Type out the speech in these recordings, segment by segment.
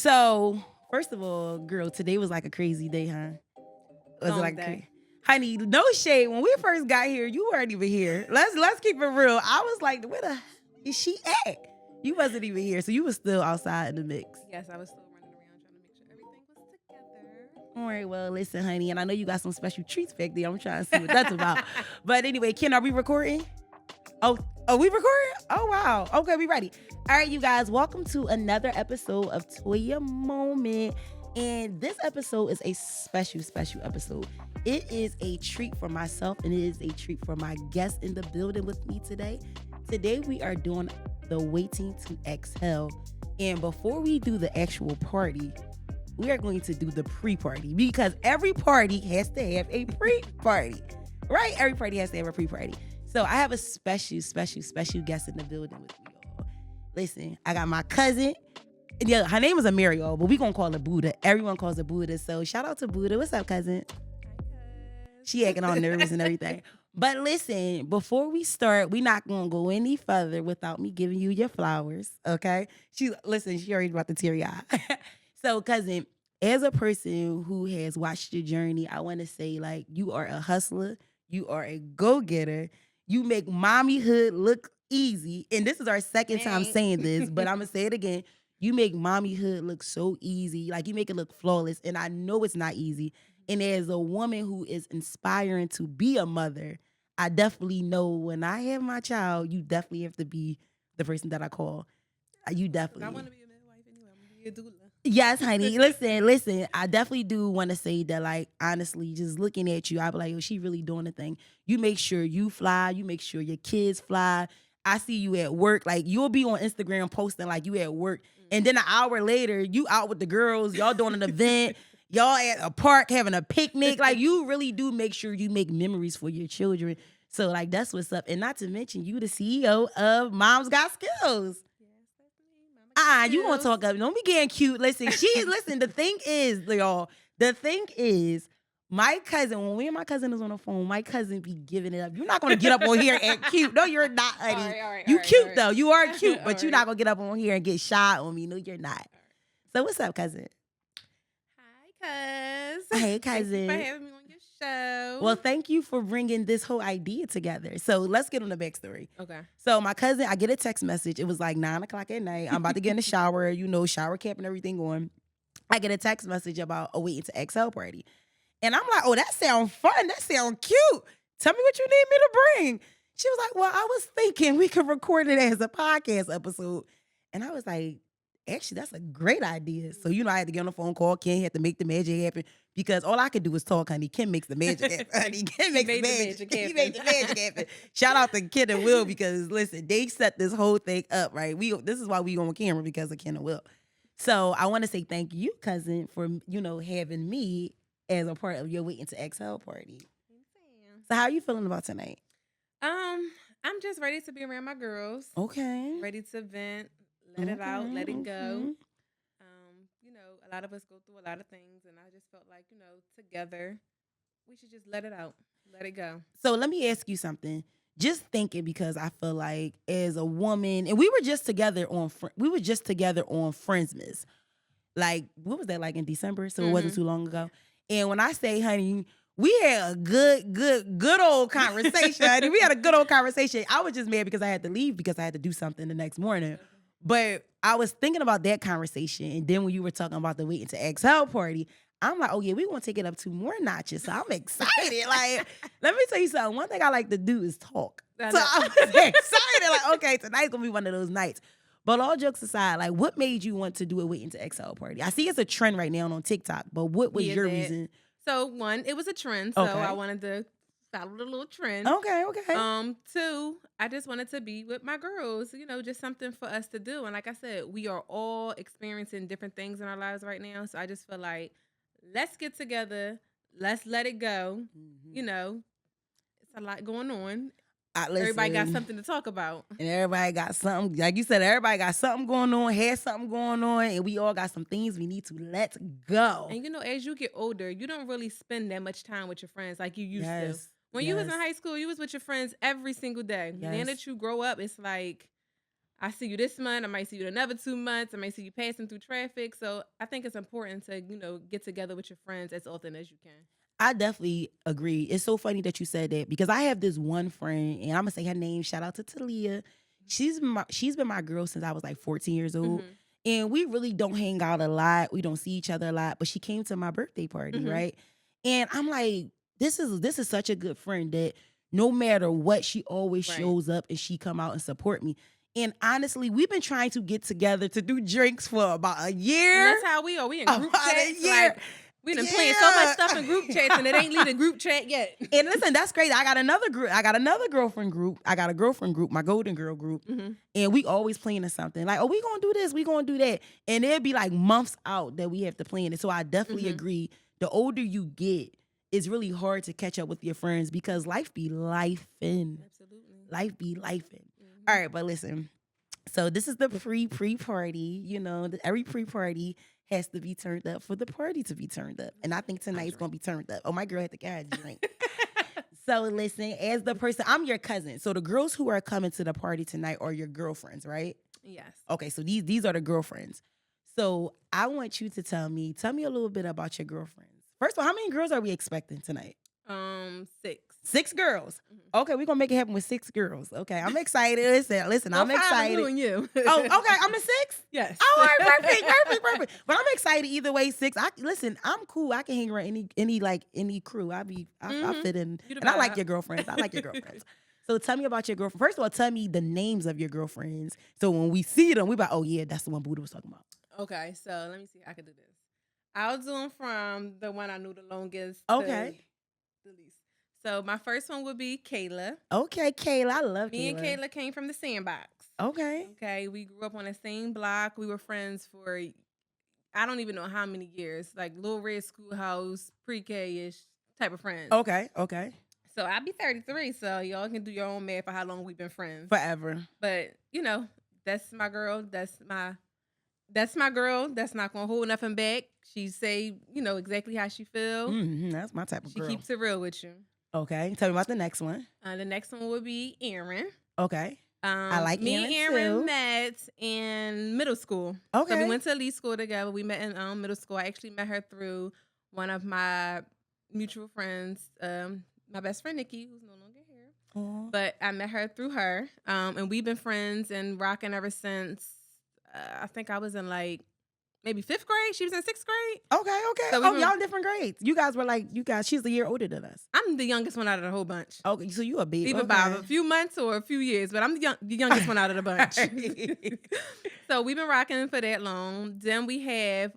So, first of all, girl, today was like a crazy day, huh? Was it Long like day. honey, no shade. When we first got here, you weren't even here. Let's keep it real. I was like, where the hell is she at? You wasn't even here, so you was still outside in the mix. Yes, I was still running around trying to make sure everything was together. All right, well, listen, honey, and I know you got some special treats back there. I'm trying to see what that's about. But anyway, Ken, are we recording? Oh, we recording? Oh, wow. Okay, we ready. All right, you guys, welcome to another episode of Toya Moment. And this episode is a special episode. It is a treat for myself and it is a treat for my guest in the building with me today. Today, we are doing the Waiting to Exhale. And before we do the actual party, we are going to do the pre-party because every party has to have a pre-party, right? Every party has to have a pre-party. So I have a special guest in the building with me, y'all. Listen, I got my cousin. Yeah, her name is Ahmirah, y'all, but we gonna call her Buddha. Everyone calls her Buddha. So shout out to Buddha. What's up, cousin? She acting all nervous and everything. But listen, before we start, we're not gonna go any further without me giving you your flowers. Okay? She already about to teary eye. So, cousin, as a person who has watched your journey, I want to say, like, you are a hustler, you are a go-getter, you make mommyhood look easy. And this is our second time saying this, but I'm gonna say it again. You make mommyhood look so easy. Like, you make it look flawless. And I know it's not easy. And as a woman who is inspiring to be a mother, I definitely know when I have my child, you definitely have to be the person that I call. You definitely. I want to be a midwife anyway. I'm going to be a doula. Yes, honey. Listen. I definitely do want to say that, like, honestly, just looking at you, I be like, oh, she really doing the thing. You make sure you fly. You make sure your kids fly. I see you at work. Like, you'll be on Instagram posting like you at work. And then an hour later, you out with the girls. Y'all doing an event. Y'all at a park having a picnic. Like, you really do make sure you make memories for your children. So, like, that's what's up. And not to mention, you the CEO of Moms Got Skills. You gonna talk up. Don't be getting cute. Listen, the thing is, my cousin, when me and my cousin is on the phone, my cousin be giving it up. You're not gonna get up on here and cute. No, you're not, honey. You cute though. You are cute, but you're not gonna get up on here and get shy on me. No, you're not. So what's up, cousin? Hi, cuz. Hey, cousin. Thank you for having me on your show. Well, thank you for bringing this whole idea together. So let's get on the backstory. Okay. So my cousin, I get a text message. It was like 9:00 at night. I'm about to get in the shower, shower cap and everything going. I get a text message about a Waiting to Exhale party. And I'm like, oh, that sounds fun. That sounds cute. Tell me what you need me to bring. She was like, well, I was thinking we could record it as a podcast episode. And I was like, actually, that's a great idea. So, I had to get on the phone call. Ken had to make the magic happen because all I could do was talk, honey. Ken makes the magic happen. Honey, Ken makes the magic happen. He made the magic happen. Shout out to Ken and Will because, listen, they set this whole thing up, right? This is why we on camera because of Ken and Will. So, I want to say thank you, cousin, for, having me as a part of your Waiting to Exhale party. So, how are you feeling about tonight? I'm just ready to be around my girls. Okay. Ready to vent. Let it out, let it go. A lot of us go through a lot of things, and I just felt like, together, we should just let it out, let it go. So let me ask you something. Just thinking, because I feel like as a woman, and we were just together on Friendsmas. Like, what was that, like in December? So it wasn't too long ago. And when I say, honey, we had a good old conversation. Honey. We had a good old conversation. I was just mad because I had to leave because I had to do something the next morning. But I was thinking about that conversation. And then when you were talking about the Waiting to Exhale party, I'm like, oh, yeah, we want to take it up 2 more notches. So I'm excited. Like, let me tell you something. One thing I like to do is talk. So I was excited. Like, okay, tonight's going to be one of those nights. But all jokes aside, like, what made you want to do a Waiting to Exhale party? I see it's a trend right now on TikTok, but what was your reason? So, 1, it was a trend. So I wanted to follow the little trend. Okay. 2, I just wanted to be with my girls, just something for us to do. And like I said, we are all experiencing different things in our lives right now. So I just feel like, let's get together. Let's let it go. It's a lot going on. Everybody got something to talk about. And everybody got something, like you said, everybody got something going on, has something going on, and we all got some things we need to let go. And as you get older, you don't really spend that much time with your friends like you used to. When you was in high school, you was with your friends every single day. Now that you grow up, it's like, I see you this month. I might see you in another 2 months. I might see you passing through traffic. So I think it's important to, get together with your friends as often as you can. I definitely agree. It's so funny that you said that because I have this one friend, and I'm gonna say her name. Shout out to Talia. She's been my girl since I was like 14 years old, and we really don't hang out a lot. We don't see each other a lot. But she came to my birthday party, right? And I'm like, this is such a good friend that no matter what, she always shows up and she come out and support me. And honestly, we've been trying to get together to do drinks for about a year. And that's how we are. We in group chats. Like, we done playing so much stuff in group chats, and it ain't leaving group chat yet. And listen, that's crazy. I got another group. I got another girlfriend group. I got a girlfriend group, my Golden Girl group. And we always planning something. Like, oh, we gonna do this, we gonna do that. And it'd be like months out that we have to plan it. So I definitely agree. The older you get, it's really hard to catch up with your friends because life be lifing. Absolutely. Life be lifing. All right, but listen. So this is the pre-party. Every pre-party has to be turned up for the party to be turned up. And I think tonight's going to be turned up. Oh, my girl had to get a drink. So listen, as the person, I'm your cousin. So the girls who are coming to the party tonight are your girlfriends, right? Yes. Okay, so these are the girlfriends. So I want you to tell me a little bit about your girlfriends. First of all, how many girls are we expecting tonight? 6. 6 girls. Okay, we're gonna make it happen with 6 girls. Okay, I'm excited. Listen, I'm excited. I'm you. Oh, okay, I'm the 6th? Yes. Oh, all right, perfect. But I'm excited either way. 6. I'm cool. I can hang around any crew. I fit in. And I like your girlfriends. So tell me about your girlfriend. First of all, tell me the names of your girlfriends. So when we see them, we like, oh yeah, that's the one Buddha was talking about. Okay, so let me see. I can do this. I'll do them from the one I knew the longest. Okay. The least. So my first one would be Kayla. Okay, Kayla. I love Kayla. Me and Kayla came from the Sandbox. Okay. Okay, we grew up on the same block. We were friends for, I don't even know how many years. Like Little Red Schoolhouse, pre-K-ish type of friends. Okay. So I'll be 33, so y'all can do your own math for how long we've been friends. Forever. But, that's my girl. That's my girl. That's not going to hold nothing back. She say, exactly how she feel. That's my type of girl. She keeps it real with you. Okay. Tell me about the next one. The next one would be Aaron. Okay. I like me Aaron and Aaron too. met in middle school. Okay. So we went to elite school together. We met in middle school. I actually met her through one of my mutual friends, my best friend Nikki, who's no longer here. Aww. But I met her through her, and we've been friends and rocking ever since. I think I was in maybe 5th grade. She was in 6th grade. Okay. So y'all different grades. You guys she's a year older than us. I'm the youngest one out of the whole bunch. Okay, so you a baby. Either by a few months or a few years, but I'm the youngest one out of the bunch. So we've been rocking for that long. Then we have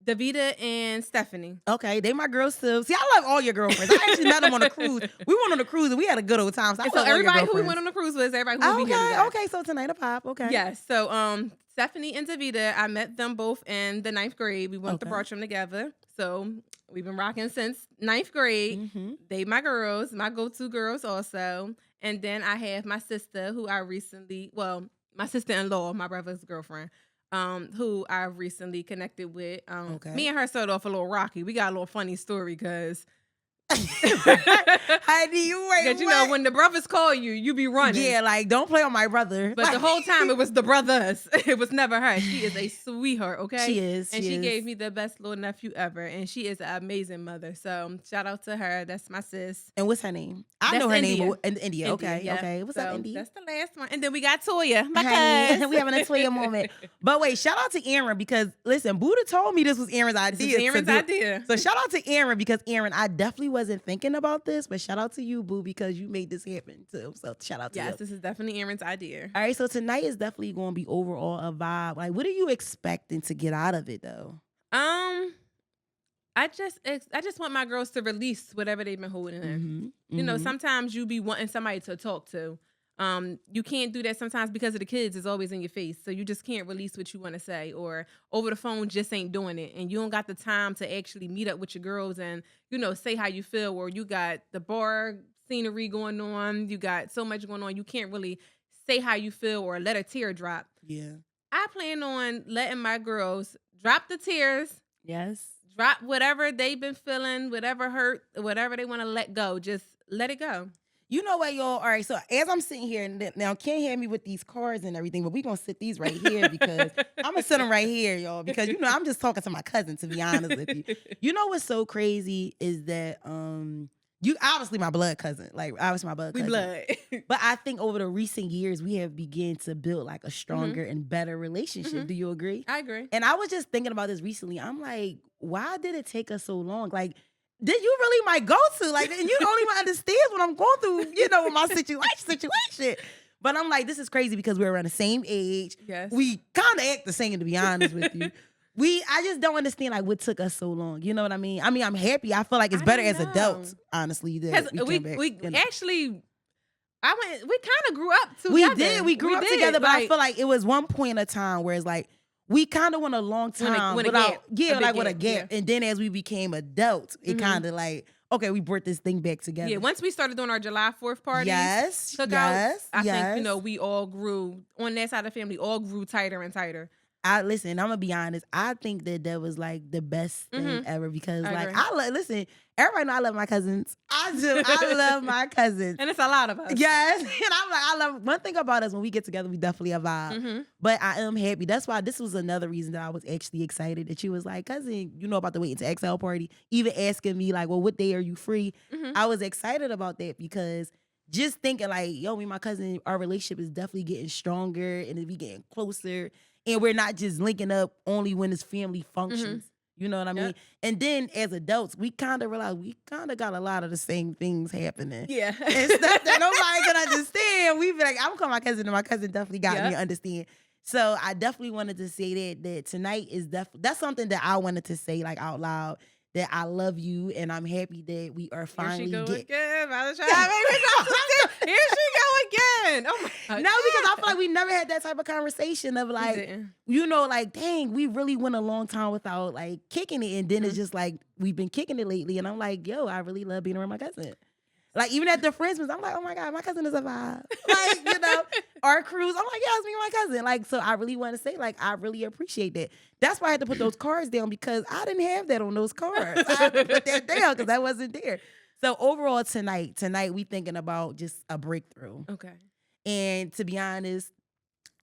Davida and Stephanie. Okay, they my girls too. See, I love all your girlfriends. I actually met them on a cruise. We went on a cruise and we had a good old time. So everybody who we went on the cruise with, everybody who will be here today. Okay, so tonight a pop. Okay. Yes. So Stephanie and Davida, I met them both in the 9th grade. We went to Bartram together. So we've been rocking since 9th grade. They my girls, my go-to girls also. And then I have my sister who my sister-in-law, my brother's girlfriend. Who I recently connected with. Me and her started off a little rocky. We got a little funny story because How do you wait? Because you know when the brothers call you, you be running. Yeah, like don't play on my brother. But the whole time it was the brothers. It was never her. She is a sweetheart. Okay, she is, and she gave me the best little nephew ever, and she is an amazing mother. So shout out to her. That's my sis. And what's her name? I know her name. India. Okay, yeah. okay. What's up, India? That's the last one. And then we got Toya, my cousin. We having a Toya moment. But wait, shout out to Aaron because listen, Buddha told me this was Aaron's idea. This is Aaron's idea. So shout out to Aaron because Aaron, I definitely wasn't thinking about this, but shout out to you, Boo, because you made this happen too. So shout out to you. Yes, this is definitely Aaron's idea. All right, so tonight is definitely going to be overall a vibe. Like, what are you expecting to get out of it though? I just want my girls to release whatever they've been holding in. Mm-hmm. You know, sometimes you be wanting somebody to talk to. You can't do that sometimes because of the kids is always in your face. So you just can't release what you want to say, or over the phone just ain't doing it. And you don't got the time to actually meet up with your girls and, you know, say how you feel, or you got the bar scenery going on. You got so much going on. You can't really say how you feel or let a tear drop. Yeah. I plan on letting my girls drop the tears. Yes. Drop whatever they've been feeling, whatever hurt, whatever they want to let go. Just let it go. You know what, y'all? All right, so as I'm sitting here, and now Ken had me with these cards and everything, but we going to sit these right here because I'm going to sit them right here, y'all, because, I'm just talking to my cousin, to be honest with you. You know what's so crazy is that you obviously my blood cousin, like obviously my blood We cousin. blood. But I think over the recent years, we have begun to build like a stronger and better relationship. Do you agree? I agree. And I was just thinking about this recently. I'm like, why did it take us so long? Like, did you really my go-to? Like, and you don't even understand what I'm going through, with my situation. But I'm like, this is crazy because we're around the same age. Yes. We kind of act the same, to be honest with you. I just don't understand like what took us so long. You know what I mean? I mean, I'm happy. I feel like it's better as adults, honestly. Because we actually, we kind of grew up together. We did. We grew up together, but I feel like it was one point in a time where it's like, we kind of went a long time with a gap. Yeah. And then as we became adults, it kind of like, okay, we brought this thing back together. Yeah, once we started doing our July 4th parties, I think, we all grew, on that side of the family, all grew tighter and tighter. Listen, I'm gonna be honest. I think that was like the best thing ever because listen, everybody know I love my cousins. I do. I love my cousins. And it's a lot of us. Yes. And I'm like, I love one thing about us when we get together, we definitely a vibe. But I am happy. That's why this was another reason that I was actually excited that you was like, cousin, about the Waiting to Exhale party, even asking me like, well, what day are you free? I was excited about that because just thinking like, yo, me and my cousin, our relationship is definitely getting stronger and we getting closer. And we're not just linking up only when it's family functions. You know what I mean? Yep. And then as adults, we kind of realize we kind of got a lot of the same things happening. Yeah. And stuff that nobody can understand. We be like, I'm calling my cousin, and my cousin definitely got me to understand. So I definitely wanted to say that tonight is that's something that I wanted to say like out loud. That I love you and I'm happy that we are finally Here she go again. Here she go again. Oh my God. No, because I feel like we never had that type of conversation of like, like, dang, we really went a long time without like kicking it. And then it's just like, we've been kicking it lately. And I'm like, yo, I really love being around my cousin. Like, even at the Friendsmas, I'm like, oh my God, my cousin is a vibe. Like, our cruise, I'm like, yeah, it's me and my cousin. Like, so I really want to say, like, I really appreciate that. That's why I had to put those cards down because I didn't have that on those cards. I had to put that down because that wasn't there. So overall tonight we thinking about just a breakthrough. Okay. And to be honest,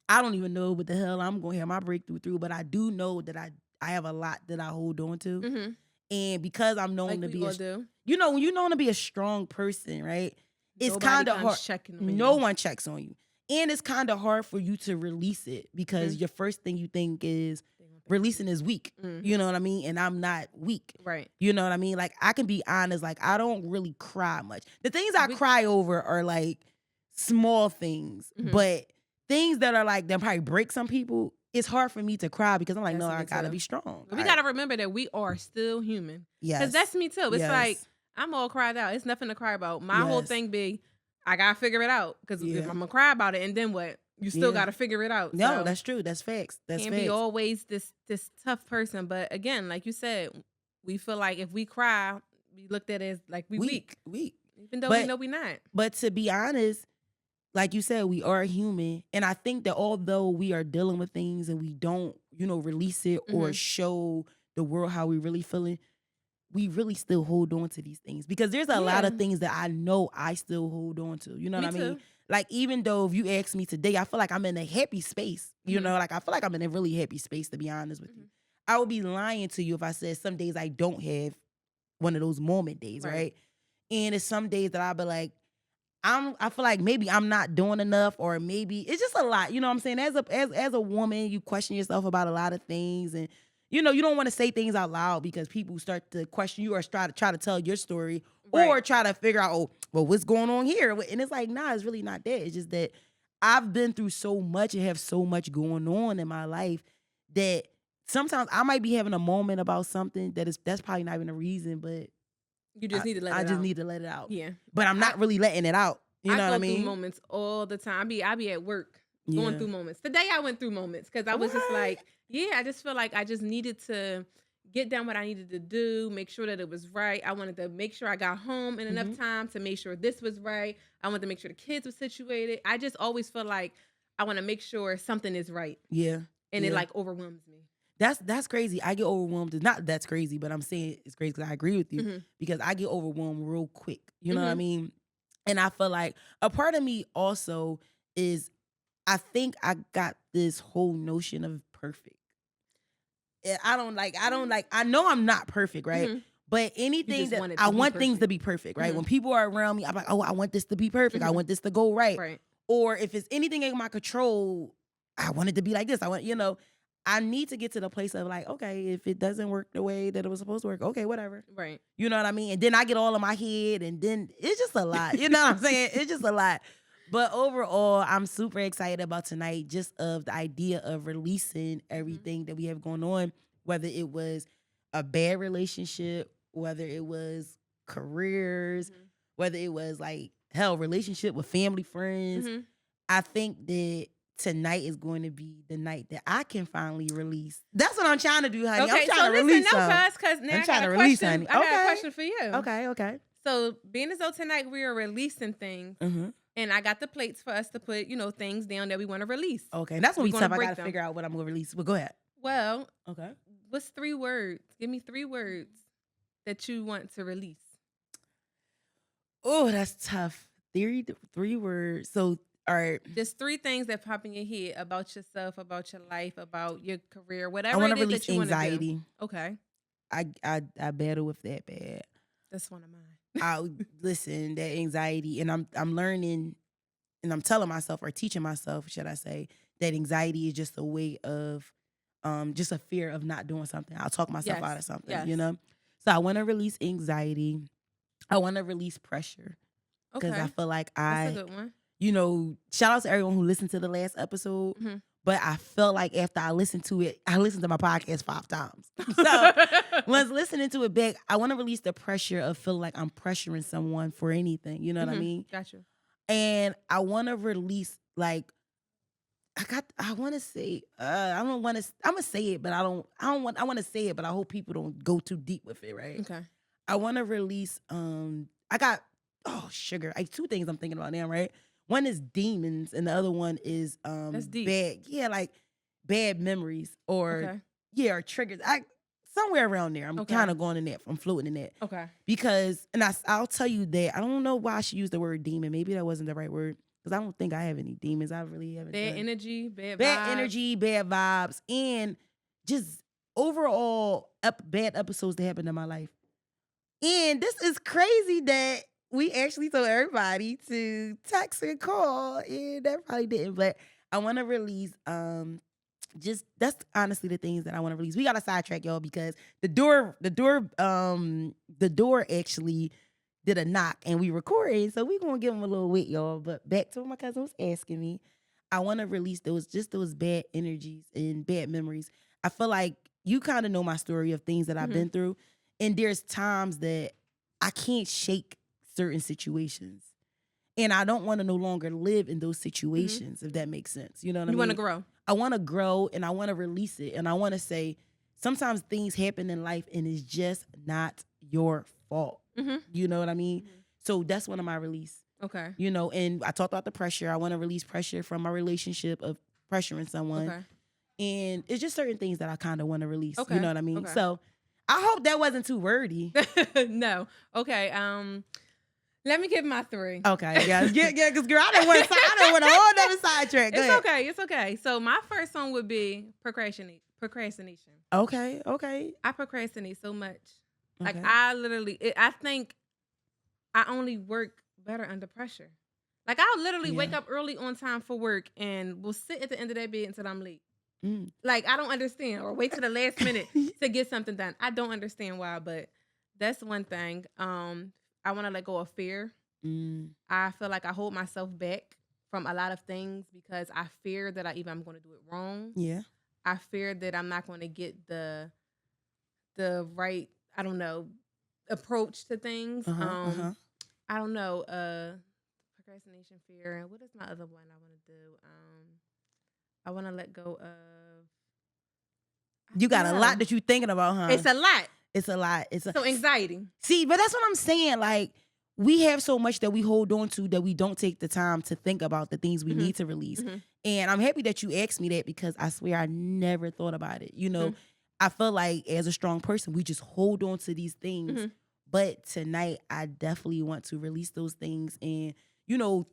I don't even know what the hell I'm going to have my breakthrough through, but I do know that I have a lot that I hold on to. And because I'm known to be when you're known to be a strong person, right? It's kind of hard. No one checks on you. And it's kind of hard for you to release it because your first thing you think is releasing is weak. You know what I mean? And I'm not weak. Right. You know what I mean? Like, I can be honest, like, I don't really cry much. The things I cry over are like small things, but things that are like, that probably break some people, it's hard for me to cry because I'm like, no, I gotta be strong. We gotta remember that we are still human. Yes. Because that's me too. It's like, I'm all cried out. It's nothing to cry about. My whole thing be, I gotta figure it out. Because if I'm gonna cry about it, and then what? You still gotta figure it out. No, so that's true. That's facts. That's can't facts. be always this tough person. But again, like you said, we feel like if we cry, we looked at it as like we weak. Even though we know we not. But to be honest, like you said, we are human. And I think that although we are dealing with things and we don't, release it or show the world how we really feeling, we really still hold on to these things. Because there's a lot of things that I know I still hold on to. You know what I mean? Too. Like, even though if you ask me today, I feel like I'm in a happy space. Like, I feel like I'm in a really happy space, to be honest with you. I would be lying to you if I said some days I don't have one of those moment days, right? And it's some days that I'll be like, I feel like maybe I'm not doing enough, or maybe it's just a lot. You know what I'm saying? As a woman, you question yourself about a lot of things, and you don't want to say things out loud because people start to question you or try to tell your story or try to figure out, what's going on here? And it's like, nah, it's really not that. It's just that I've been through so much and have so much going on in my life that sometimes I might be having a moment about something that's probably not even a reason, but you just need to let it out. I just need to let it out. Yeah. But I'm not really letting it out. You know what I mean? I go through moments all the time. I be at work going through moments. Today I went through moments because I was just like, I just feel like I just needed to get done what I needed to do, make sure that it was right. I wanted to make sure I got home in enough time to make sure this was right. I wanted to make sure the kids were situated. I just always feel like I want to make sure something is right. Yeah. And it like overwhelms me. That's crazy. I get overwhelmed. Not that's crazy, but I'm saying it's crazy because I agree with you because I get overwhelmed real quick. You know what I mean? And I feel like a part of me also is, I think I got this whole notion of perfect. I don't like, I know I'm not perfect, right? Mhm. But anything just that want it I to be want things to perfect. be perfect, right? Mhm. When people are around me, I'm like, oh, I want this to be perfect. I Mhm. want this to go right. Right. Or if it's anything in my control, I want it to be like this. I want, I need to get to the place of like, okay, if it doesn't work the way that it was supposed to work, okay, whatever. Right. You know what I mean? And then I get all in my head, and then it's just a lot. You know what I'm saying? It's just a lot. But overall, I'm super excited about tonight, just of the idea of releasing everything that we have going on, whether it was a bad relationship, whether it was careers, Mhm. whether it was like, hell, relationship with family, friends. Mhm. I think that tonight is going to be the night that I can finally release. That's what I'm trying to do, honey. Okay, I'm trying so to listen, release no, some. because now I'm I trying got to a release, question. honey. I got a Okay. question for you. Okay. So being as though tonight we are releasing things, Mm-hmm. and I got the plates for us to put, things down that we want to release. Okay. And that's when We're we gonna tough. I break got to them. figure out what I'm going to release. But go ahead. Well, Okay. what's 3 words? Give me 3 words that you want to release. Oh, that's tough. Three words. So, all right. Just 3 things that pop in your head about yourself, about your life, about your career, I whatever want it to is release that you want to do. anxiety. Okay, I battle with that bad. that's one of mine. I listen, that anxiety, and I'm learning, and I'm telling myself, or teaching myself, should I say, that anxiety is just a way of, just a fear of not doing something. I'll talk myself Yes. out of something, Yes. So I want to release anxiety. I want to release pressure, because Okay, I feel like that's a good one. shout out to everyone who listened to the last episode. Mm-hmm. But I felt like after I listened to it, I listened to my podcast 5 times. So once listening to it back, I want to release the pressure of feeling like I'm pressuring someone for anything. You know what I mean? Got you. And I want to release, like, I want to say, I don't want to, I'm going to say it, but I want to say it, but I hope people don't go too deep with it, right? Okay. I want to release, sugar. 2 things I'm thinking about now, right? One is demons, and the other one is That's deep. bad memories, or or triggers. Somewhere around there. I'm Okay. kind of going in that. I'm floating in that. Okay. Because, and I'll tell you that I don't know why I should use the word demon. Maybe that wasn't the right word, because I don't think I have any demons. I really haven't. Bad energy, bad vibes, and just overall bad episodes that happened in my life. And this is crazy that we actually told everybody to text and call, and that probably didn't. But I want to release, that's honestly the things that I want to release. We got to sidetrack, y'all, because the door actually did a knock, and we recorded, so we gonna give them a little wait, y'all. But back to what my cousin was asking me, I want to release those bad energies and bad memories. I feel like you kind of know my story of things that I've been through, and there's times that I can't shake certain situations, and I don't want to no longer live in those situations, if that makes sense. You know what I mean? You want to grow. I want to grow, and I want to release it, and I want to say sometimes things happen in life and it's just not your fault. You know what I mean? So that's one of my release. Okay. And I talked about the pressure. I want to release pressure from my relationship of pressuring someone. Okay. And it's just certain things that I kind of want to release. Okay. You know what I mean? Okay. So I hope that wasn't too wordy. No. Okay. Let me give my 3. Okay. Yeah. Because girl, I don't want a whole other sidetrack. Go ahead. It's okay. So my first one would be procrastination. Okay. I procrastinate so much. Okay. Like I think I only work better under pressure. Like I'll literally wake up early on time for work and will sit at the end of that bed until I'm late. Like I don't understand, or wait to the last minute to get something done. I don't understand why, but that's one thing. I want to let go of fear. I feel like I hold myself back from a lot of things because I fear that I'm going to do it wrong. Yeah. I fear that I'm not going to get the right, I don't know, approach to things. I don't know, procrastination, fear, and what is my other one I want to do? I want to let go of. You got a lot that you thinking about, huh? It's a lot. It's a lot. So anxiety. See, but that's what I'm saying. Like, we have so much that we hold on to that we don't take the time to think about the things we need to release. And I'm happy that you asked me that, because I swear I never thought about it. I feel like as a strong person, we just hold on to these things. But tonight, I definitely want to release those things and,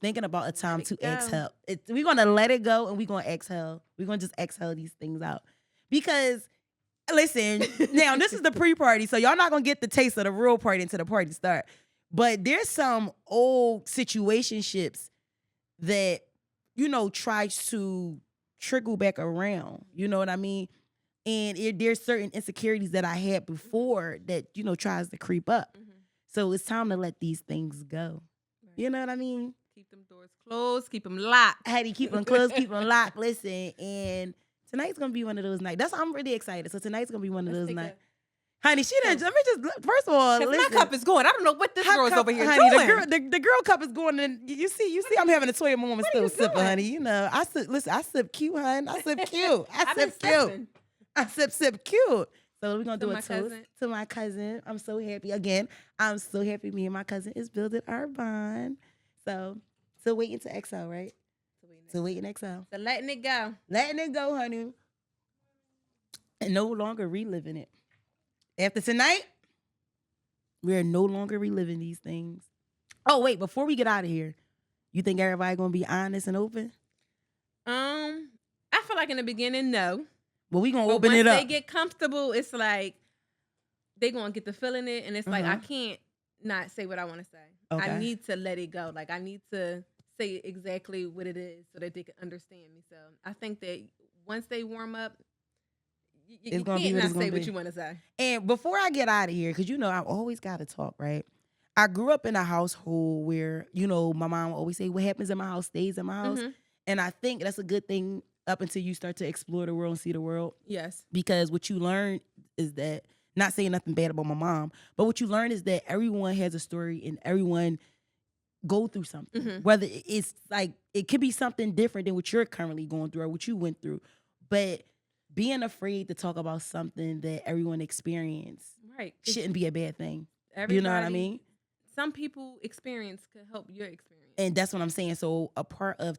thinking about a time to exhale. We're going to let it go and we're going to exhale. We're going to just exhale these things out. Because, listen, now this is the pre-party, so y'all not going to get the taste of the real party until the party start. But there's some old situationships that, tries to trickle back around. You know what I mean? And there's certain insecurities that I had before that, tries to creep up. Mm-hmm. So it's time to let these things go. Right. You know what I mean? Keep them doors closed. Keep them locked. I had to keep them closed, keep them locked. Listen, and tonight's going to be one of those nights. I'm really excited. So tonight's going to be one of those nights. Honey, she didn't. Let me just. First of all, my cup is going. I don't know what this girl's over here honey, doing. The girl cup is going. And you see, I'm having a Toya moment still sipping, honey. I sip cute, honey. I sip cute. I sip cute. I sip cute. So we're gonna do a toast to my cousin. I'm so happy. Again, I'm so happy. Me and my cousin is building our bond. So waiting to exhale, right? So waiting to exhale. So letting it go. Letting it go, honey. And no longer reliving it. After tonight, we're no longer reliving these things. Oh, wait, before we get out of here, you think everybody gonna be honest and open? I feel like in the beginning, no. But we gonna open it up. Once they get comfortable, it's like they gonna get the feeling it, and it's like I can't not say what I want to say. Okay. I need to let it go. Like I need to say exactly what it is so that they can understand me. So I think that once they warm up, you can't not say what you want to say. And before I get out of here, because I always got to talk, right? I grew up in a household where my mom would always say, "What happens in my house stays in my house," and I think that's a good thing. Up until you start to explore the world and see the world. Yes. Because what you learn is that, not saying nothing bad about my mom, but what you learn is that everyone has a story and everyone go through something. Mm-hmm. Whether it's like, it could be something different than what you're currently going through or what you went through. But being afraid to talk about something that everyone experienced shouldn't be a bad thing. You know what I mean? Some people experience could help your experience. And that's what I'm saying. So a part of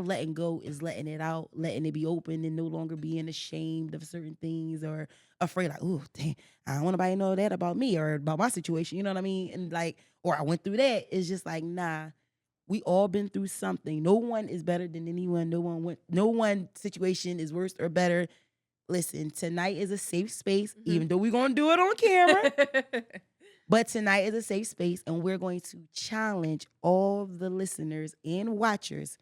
letting go is letting it out, letting it be open and no longer being ashamed of certain things or afraid like, oh, dang, I don't want nobody to know that about me or about my situation. You know what I mean? And like, or I went through that. It's just like, nah, we all been through something. No one is better than anyone. No one situation is worse or better. Listen, tonight is a safe space, even though we're going to do it on camera. But tonight is a safe space, and we're going to challenge all the listeners and watchers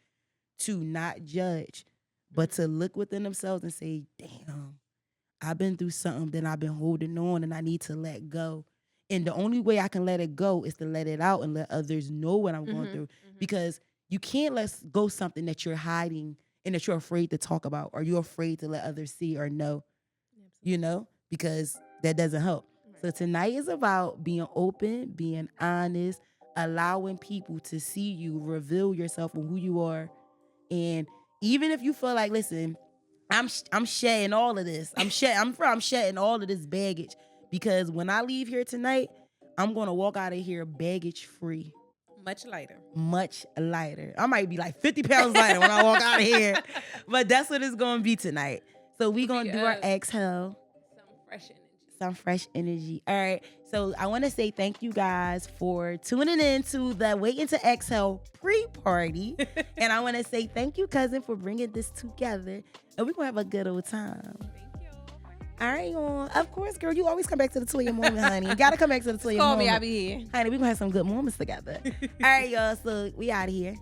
to not judge, but to look within themselves and say, damn, I've been through something that I've been holding on and I need to let go. And the only way I can let it go is to let it out and let others know what I'm going through. Because you can't let go something that you're hiding and that you're afraid to talk about or you're afraid to let others see or know, because that doesn't help. So tonight is about being open, being honest, allowing people to see you, reveal yourself and who you are. And even if you feel like, listen, I'm shedding all of this. I'm shedding all of this baggage because when I leave here tonight, I'm going to walk out of here baggage free. Much lighter. Much lighter. I might be like 50 pounds lighter when I walk out of here. But that's what it's going to be tonight. So we're going to do our exhale. Some fresh energy. All right. So I want to say thank you guys for tuning in to the Waiting to Exhale pre-party. And I want to say thank you, cousin, for bringing this together. And we're going to have a good old time. Thank you. All right, y'all. Of course, girl. You always come back to the Toya moment, honey. You got to come back to the Toya moment. Call me. I'll be here. Honey, we're going to have some good moments together. All right, y'all. So we out of here.